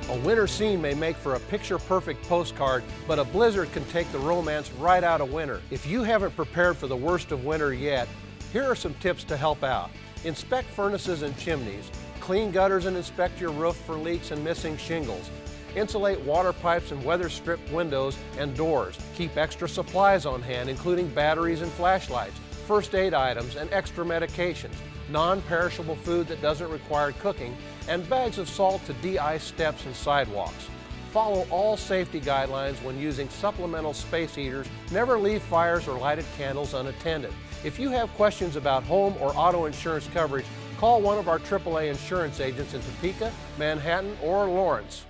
A winter scene may make for a picture-perfect postcard, but a blizzard can take the romance right out of winter. If you haven't prepared for the worst of winter yet, here are some tips to help out. Inspect furnaces and chimneys. Clean gutters and inspect your roof for leaks and missing shingles. Insulate water pipes and weather-stripped windows and doors. Keep extra supplies on hand, including batteries and flashlights, first aid items and extra medications, non-perishable food that doesn't require cooking, and bags of salt to de-ice steps and sidewalks. Follow all safety guidelines when using supplemental space heaters. Never leave fires or lighted candles unattended. If you have questions about home or auto insurance coverage, call one of our AAA insurance agents in Topeka, Manhattan, or Lawrence.